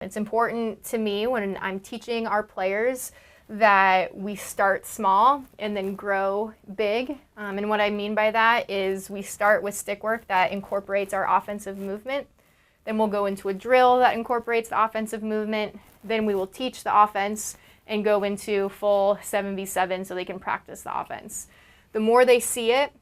It's important to me when I'm teaching our players that we start small and then grow big. And what I mean by that is we start with stick work that incorporates our offensive movement. Then we'll go into a drill that incorporates the offensive movement. Then we will teach the offense and go into full 7v7 so they can practice the offense. The more they see it,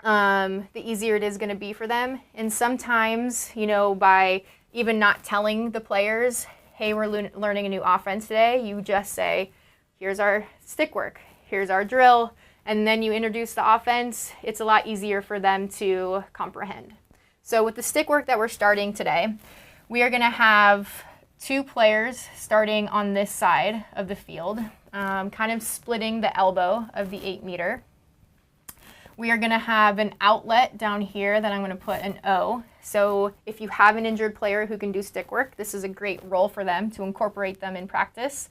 the easier it is going to be for them. And sometimes, by even not telling the players, hey, we're learning a new offense today, you just say, here's our stick work, here's our drill, and then you introduce the offense. It's a lot easier for them to comprehend. So with the stick work that we're starting today, we are going to have 2 players starting on this side of the field, kind of splitting the elbow of the 8-meter. We are going to have an outlet down here that I'm going to put an O. So if you have an injured player who can do stick work, this is a great role for them to incorporate them in practice.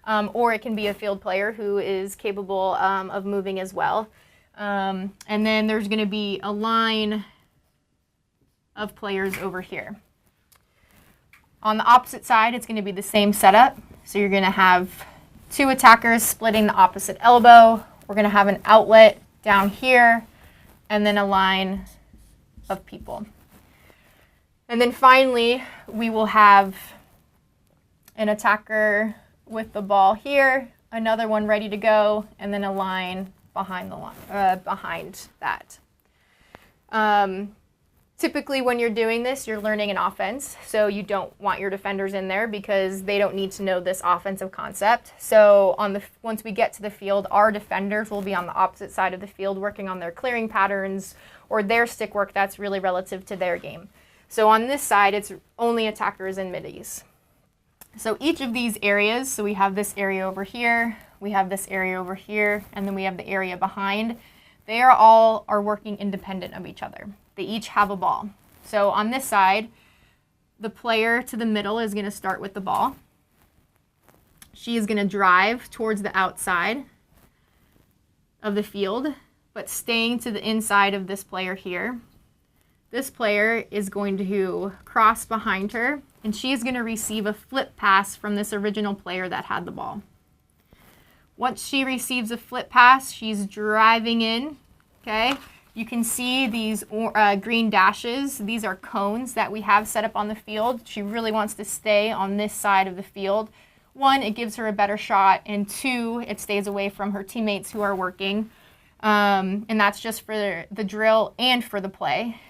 Or it can be a field player who is capable of moving as well. And then there's going to be a line of players over here. On the opposite side, it's going to be the same setup. So you're going to have 2 attackers splitting the opposite elbow. We're going to have an outlet down here, and then a line of people. And then finally, we will have an attacker with the ball here, another one ready to go, and then a line behind behind that. Typically when you're doing this, you're learning an offense, so you don't want your defenders in there because they don't need to know this offensive concept. So once we get to the field, our defenders will be on the opposite side of the field working on their clearing patterns or their stick work that's really relative to their game. So on this side, it's only attackers and middies. So each of these areas, so we have this area over here, we have this area over here, and then we have the area behind, they are working independent of each other. They each have a ball. So on this side, the player to the middle is going to start with the ball. She is going to drive towards the outside of the field, but staying to the inside of this player here. This player is going to cross behind her, and she is going to receive a flip pass from this original player that had the ball. Once she receives a flip pass, she's driving in, okay? You can see these green dashes. These are cones that we have set up on the field. She really wants to stay on this side of the field. 1, it gives her a better shot, and 2, it stays away from her teammates who are working. And that's just for the drill and for the play.